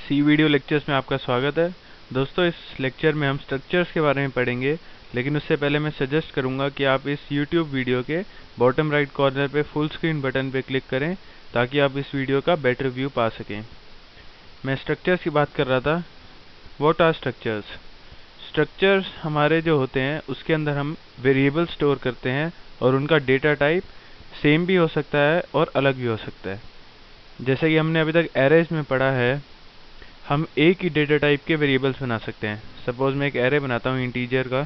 सी video lectures में आपका स्वागत है। दोस्तों, इस लेक्चर में हम स्ट्रक्चर्स के बारे में पढ़ेंगे, लेकिन उससे पहले मैं सजेस्ट करूंगा कि आप इस YouTube वीडियो के बॉटम राइट कॉर्नर पे फुल स्क्रीन बटन पे क्लिक करें ताकि आप इस वीडियो का बेटर व्यू पा सकें। मैं स्ट्रक्चर्स की बात कर रहा था। What are structures? स्ट्रक्चर्स हमारे जो होते हैं उसके अंदर हम वेरिएबल स्टोर करते हैं और उनका डेटा टाइप सेम भी हो सकता है और अलग भी हो सकता है। जैसे कि हमने अभी तक एरेज में पढ़ा है, हम एक ही डेटा टाइप के वेरिएबल्स बना सकते हैं। सपोज मैं एक एरे बनाता हूँ इंटीजर का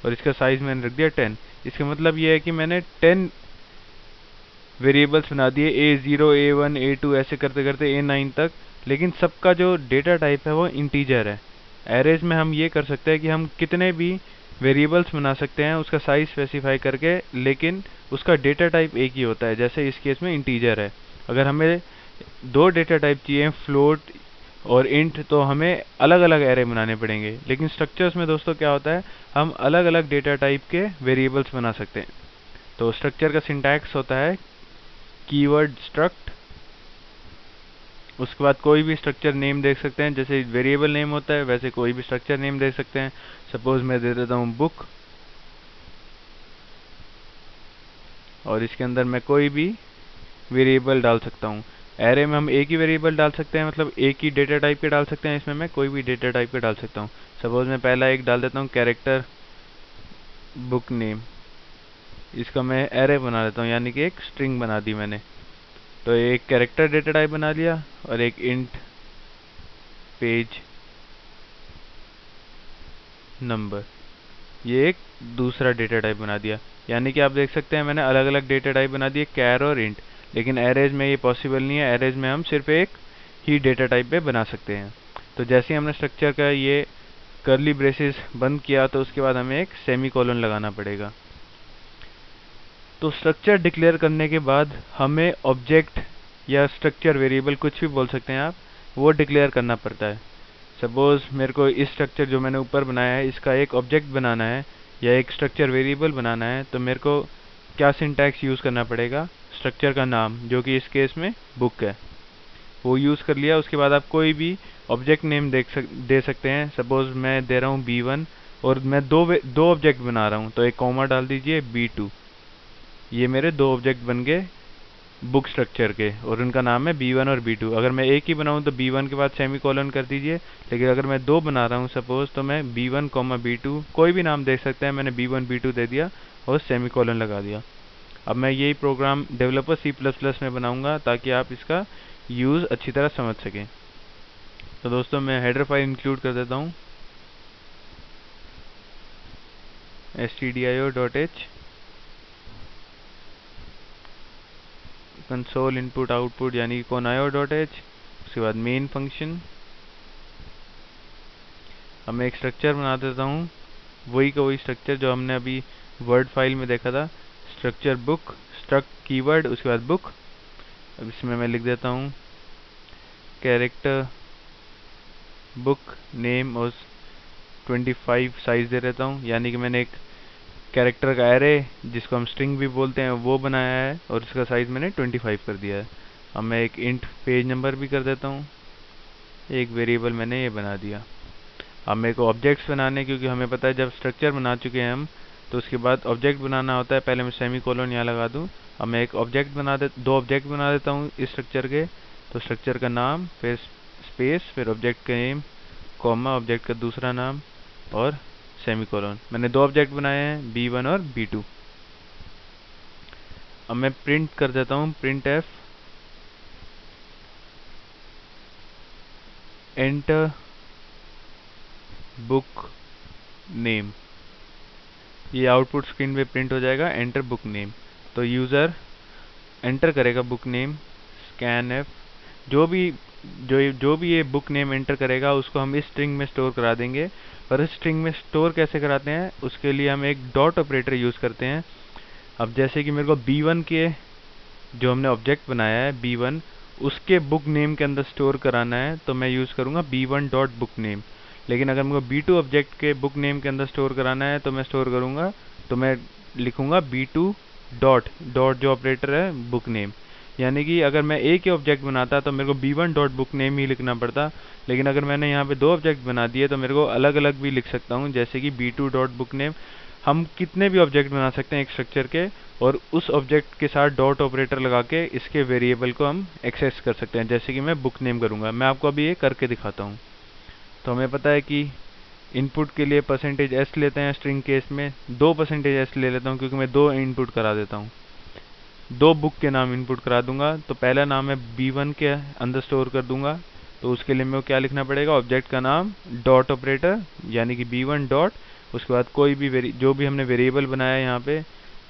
और इसका साइज मैंने रख दिया 10। इसका मतलब ये है कि मैंने 10 वेरिएबल्स बना दिए, A0 A1 A2 ऐसे करते करते A9 तक, लेकिन सबका जो डेटा टाइप है वो इंटीजर है। एरेज में हम ये कर सकते हैं कि हम कितने भी वेरिएबल्स बना सकते हैं उसका साइज स्पेसिफाई करके, लेकिन उसका डेटा टाइप एक ही होता है। जैसे इस केस में इंटीजर है। अगर हमें दो डेटा टाइप चाहिए, फ्लोट और इंट, तो हमें अलग अलग एरे बनाने पड़ेंगे। लेकिन स्ट्रक्चर्स में दोस्तों क्या होता है, हम अलग अलग डेटा टाइप के वेरिएबल्स बना सकते हैं। तो स्ट्रक्चर का सिंटैक्स होता है कीवर्ड स्ट्रक्ट, उसके बाद कोई भी स्ट्रक्चर नेम देख सकते हैं। जैसे वेरिएबल नेम होता है वैसे कोई भी स्ट्रक्चर नेम दे सकते हैं। सपोज मैं दे देता हूँ बुक, और इसके अंदर मैं कोई भी वेरिएबल डाल सकता हूँ। एरे में हम एक ही वेरिएबल डाल सकते हैं, मतलब एक ही डेटा टाइप के डाल सकते हैं। इसमें मैं कोई भी डेटा टाइप के डाल सकता हूँ। सपोज मैं पहला एक डाल देता हूँ कैरेक्टर बुक नेम, इसका मैं एरे बना देता हूँ, यानी कि एक स्ट्रिंग बना दी मैंने। तो एक कैरेक्टर डेटा टाइप बना लिया और एक इंट पेज नंबर, ये एक दूसरा डेटा टाइप बना दिया। यानी कि आप देख सकते हैं मैंने अलग अलग डेटा टाइप बना दिए, कैर और इंट। लेकिन एरेज में ये पॉसिबल नहीं है। एरेज में हम सिर्फ एक ही डेटा टाइप पे बना सकते हैं। तो जैसे ही हमने स्ट्रक्चर का ये कर्ली ब्रेसेस बंद किया तो उसके बाद हमें एक सेमीकोलन लगाना पड़ेगा। तो स्ट्रक्चर डिक्लेयर करने के बाद हमें ऑब्जेक्ट या स्ट्रक्चर वेरिएबल, कुछ भी बोल सकते हैं आप, वो डिक्लेयर करना पड़ता है। सपोज मेरे को इस स्ट्रक्चर जो मैंने ऊपर बनाया है इसका एक ऑब्जेक्ट बनाना है या एक स्ट्रक्चर वेरिएबल बनाना है, तो मेरे को क्या सिंटैक्स यूज़ करना पड़ेगा? स्ट्रक्चर का नाम, जो कि इस केस में बुक है, वो यूज़ कर लिया। उसके बाद आप कोई भी ऑब्जेक्ट नेम दे सकते हैं। सपोज मैं दे रहा हूँ B1 और मैं दो ऑब्जेक्ट बना रहा हूँ, तो एक कॉमा डाल दीजिए B2। ये मेरे दो ऑब्जेक्ट बन गए बुक स्ट्रक्चर के और उनका नाम है B1 और B2। अगर मैं एक ही बनाऊं तो B1 के बाद सेमीकोलन कर दीजिए, लेकिन अगर मैं दो बना रहा हूं सपोज, तो मैं B1 B2 कोई भी नाम दे सकते हैं। मैंने B1 B2 दे दिया और सेमीकोलन लगा दिया। अब मैं यही प्रोग्राम डेवलपर C++ में बनाऊंगा ताकि आप इसका यूज़ अच्छी तरह समझ सकें। तो दोस्तों मैं हेडर फाइल इंक्लूड कर देता हूँ, stdio.h, कंसोल इनपुट आउटपुट यानी कि conaio.h। उसके बाद मेन फंक्शन। अब मैं एक स्ट्रक्चर बना देता हूँ, वही का वही स्ट्रक्चर जो हमने अभी वर्ड फाइल में देखा था। स्ट्रक्चर बुक, स्ट्रक्ट कीवर्ड, उसके बाद बुक। अब इसमें मैं लिख देता हूँ कैरेक्टर बुक नेम और 25 साइज दे देता हूँ। यानी कि मैंने एक कैरेक्टर का एरे, जिसको हम स्ट्रिंग भी बोलते हैं, वो बनाया है और इसका साइज मैंने 25 कर दिया है। अब मैं एक इंट पेज नंबर भी कर देता हूँ। एक वेरिएबल मैंने ये बना दिया। अब मेरे को ऑब्जेक्ट्स बनाने, क्योंकि हमें पता है जब स्ट्रक्चर बना चुके हैं हम तो उसके बाद ऑब्जेक्ट बनाना होता है। पहले मैं सेमीकोलन यहाँ लगा दूँ। अब मैं एक ऑब्जेक्ट दो ऑब्जेक्ट बना देता हूँ इस स्ट्रक्चर के। तो स्ट्रक्चर का नाम, फिर स्पेस, फिर ऑब्जेक्ट का नेम, कॉमा, ऑब्जेक्ट का दूसरा नाम और सेमीकोलन। मैंने दो ऑब्जेक्ट बनाए हैं, B1 और B2। अब मैं प्रिंट कर देता हूँ, print F enter book name. ये आउटपुट स्क्रीन पे प्रिंट हो जाएगा, एंटर बुक नेम। तो यूज़र एंटर करेगा बुक नेम, स्कैन एफ, जो भी ये बुक नेम एंटर करेगा उसको हम इस स्ट्रिंग में स्टोर करा देंगे। और इस स्ट्रिंग में स्टोर कैसे कराते हैं, उसके लिए हम एक डॉट ऑपरेटर यूज़ करते हैं। अब जैसे कि मेरे को B1 के जो हमने ऑब्जेक्ट बनाया है B1, उसके बुक नेम के अंदर स्टोर कराना है, तो मैं यूज़ करूँगा B1 डॉट बुक नेम। लेकिन अगर मेरे को B2 ऑब्जेक्ट के बुक नेम के अंदर स्टोर कराना है तो मैं लिखूँगा B2 डॉट जो ऑपरेटर है बुक नेम। यानी कि अगर मैं एक ही ऑब्जेक्ट बनाता तो मेरे को b1 डॉट बुक नेम ही लिखना पड़ता, लेकिन अगर मैंने यहाँ पे 2 ऑब्जेक्ट बना दिए तो मेरे को अलग अलग भी लिख सकता हूँ, जैसे कि b2 डॉट बुक नेम। हम कितने भी ऑब्जेक्ट बना सकते हैं एक स्ट्रक्चर के, और उस ऑब्जेक्ट के साथ डॉट ऑपरेटर लगा के इसके वेरिएबल को हम एक्सेस कर सकते हैं। जैसे कि मैं बुक नेम करूँगा, मैं आपको अभी ये करके दिखाता हूँ। तो हमें पता है कि इनपुट के लिए %s लेते हैं, स्ट्रिंग केस में 2 %s ले लेता हूँ क्योंकि मैं 2 इनपुट करा देता हूँ। 2 बुक के नाम इनपुट करा दूंगा, तो पहला नाम है b1 के अंदर स्टोर कर दूंगा। तो उसके लिए मेरे को क्या लिखना पड़ेगा, ऑब्जेक्ट का नाम डॉट ऑपरेटर यानी कि b1 डॉट, उसके बाद कोई भी जो भी हमने वेरिएबल बनाया यहाँ पे,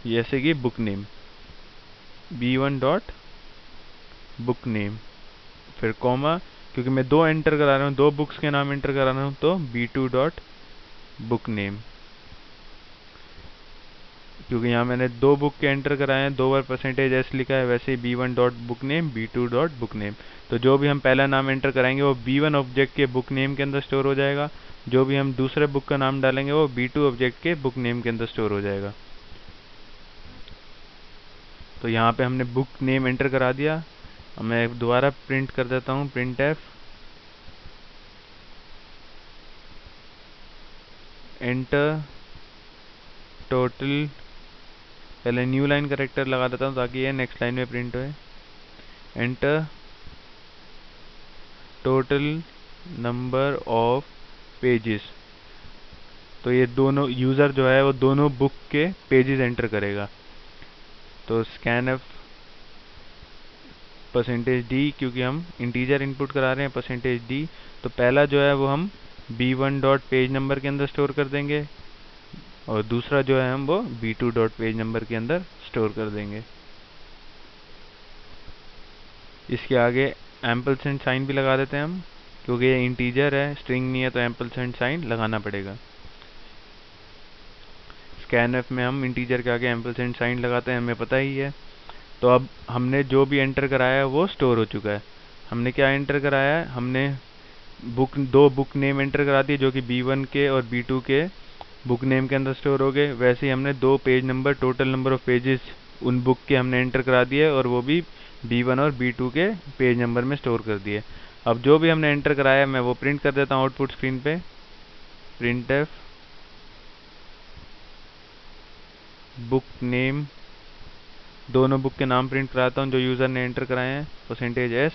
जैसे कि book name, b1 dot book name, फिर कॉमा, क्योंकि मैं 2 एंटर करा रहा हूँ, 2 बुक्स के नाम एंटर करा रहा हूँ, तो b2 डॉट बुक नेम, क्योंकि यहाँ मैंने 2 बुक के एंटर कराए हैं, 2 बार %s लिखा है, वैसे ही b1 dot book name, b2 dot book name. तो जो भी हम पहला नाम एंटर कराएंगे वो b1 ऑब्जेक्ट के बुक नेम के अंदर स्टोर हो जाएगा, जो भी हम दूसरे बुक का नाम डालेंगे वो b2 ऑब्जेक्ट के बुक नेम के अंदर स्टोर हो जाएगा। तो यहाँ पे हमने बुक नेम एंटर करा दिया। अब मैं दोबारा प्रिंट कर देता हूँ, printf एंटर टोटल, पहले न्यू लाइन करेक्टर लगा देता हूँ ताकि ये नेक्स्ट लाइन में प्रिंट होए, enter total number of pages. तो ये दोनों यूज़र जो है वो दोनों बुक के पेजेस एंटर करेगा। तो scanf %d, क्योंकि हम इंटीजर इनपुट करा रहे हैं, %d, तो पहला जो है वो हम b1 डॉट पेज नंबर के अंदर स्टोर कर देंगे, और दूसरा जो है हम वो b2 डॉट पेज नंबर के अंदर स्टोर कर देंगे। इसके आगे एम्परसेंड साइन भी लगा देते हैं हम, क्योंकि ये इंटीजर है, स्ट्रिंग नहीं है, तो एम्परसेंड साइन लगाना पड़ेगा। स्कैनफ में हम इंटीजर के आगे एम्परसेंड साइन लगाते हैं, हमें पता ही है। तो अब हमने जो भी एंटर कराया है वो स्टोर हो चुका है। हमने क्या एंटर कराया है, हमने 2 बुक नेम एंटर करा दिए जो कि b1 के और b2 के बुक नेम के अंदर स्टोर हो गए। वैसे ही हमने 2 page number, total number of pages उन बुक के हमने एंटर करा दिए, और वो भी b1 और b2 के पेज नंबर में स्टोर कर दिए। अब जो भी हमने एंटर कराया मैं वो प्रिंट कर देता हूँ आउटपुट स्क्रीन पे, printf बुक नेम, दोनों बुक के नाम प्रिंट कराता हूँ जो यूज़र ने एंटर कराए हैं, %s,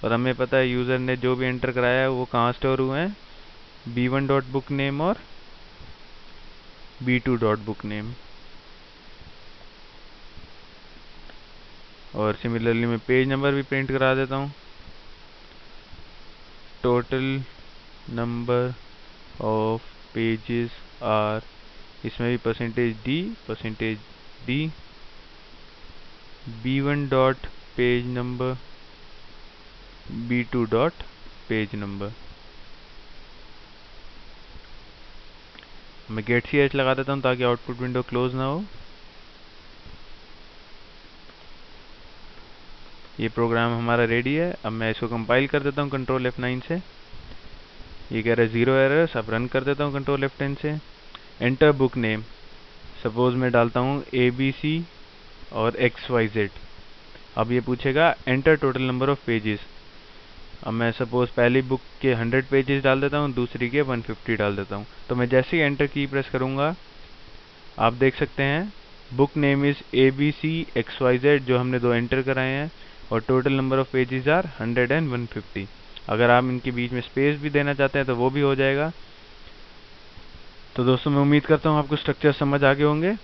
और हमें पता है यूज़र ने जो भी एंटर कराया है वो कहाँ स्टोर हुए हैं, b1 डॉट बुक नेम और b2 डॉट बुक नेम। और सिमिलरली मैं पेज नंबर भी प्रिंट करा देता हूँ, total number of pages are, इसमें भी %d b1 dot page number, b2 dot page number. मैं गेट ch लगा देता हूँ ताकि आउटपुट विंडो क्लोज ना हो। ये प्रोग्राम हमारा रेडी है। अब मैं इसको कंपाइल कर देता हूँ कंट्रोल F9 से। ये कह रहा है 0 एरर्स। अब रन कर देता हूँ कंट्रोल F10 से। एंटर बुक नेम, सपोज मैं डालता हूँ ABC और XYZ। अब ये पूछेगा enter total number of pages. अब मैं सपोज पहली बुक के 100 पेजेस डाल देता हूँ, दूसरी के 150 डाल देता हूँ। तो मैं जैसे ही एंटर की प्रेस करूँगा आप देख सकते हैं book name is ABC XYZ, जो हमने 2 एंटर कराए हैं, और total number of pages are 100 and 150। अगर आप इनके बीच में स्पेस भी देना चाहते हैं तो वो भी हो जाएगा। तो दोस्तों मैं उम्मीद करता हूँ आपको स्ट्रक्चर समझ आ गए होंगे।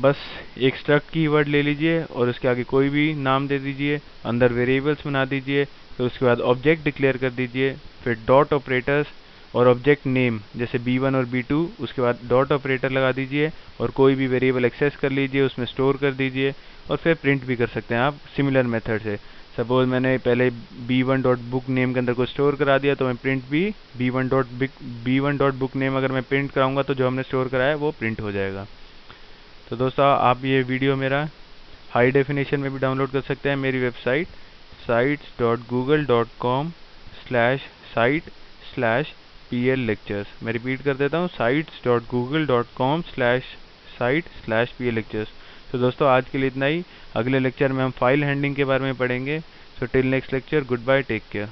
बस एक स्ट्रक्ट कीवर्ड ले लीजिए और उसके आगे कोई भी नाम दे दीजिए, अंदर वेरिएबल्स बना दीजिए, फिर उसके बाद ऑब्जेक्ट डिक्लेयर कर दीजिए, फिर डॉट ऑपरेटर्स और ऑब्जेक्ट नेम जैसे b1 और b2, उसके बाद डॉट ऑपरेटर लगा दीजिए और कोई भी वेरिएबल एक्सेस कर लीजिए, उसमें स्टोर कर दीजिए, और फिर प्रिंट भी कर सकते हैं आप सिमिलर मेथड से। सपोज मैंने पहले b1 डॉट बुक नेम के अंदर को स्टोर करा दिया, तो मैं प्रिंट भी b1 डॉट बुक नेम अगर मैं प्रिंट कराऊंगा तो जो हमने स्टोर कराया है वो प्रिंट हो जाएगा। तो दोस्तों आप ये वीडियो मेरा हाई डेफिनेशन में भी डाउनलोड कर सकते हैं मेरी वेबसाइट sites.google.com/site/pl lectures। मैं रिपीट कर देता हूँ sites.google.com/site/pl lectures। तो दोस्तों आज के लिए इतना ही। अगले लेक्चर में हम फाइल हैंडलिंग के बारे में पढ़ेंगे। So till next lecture, good bye, take care.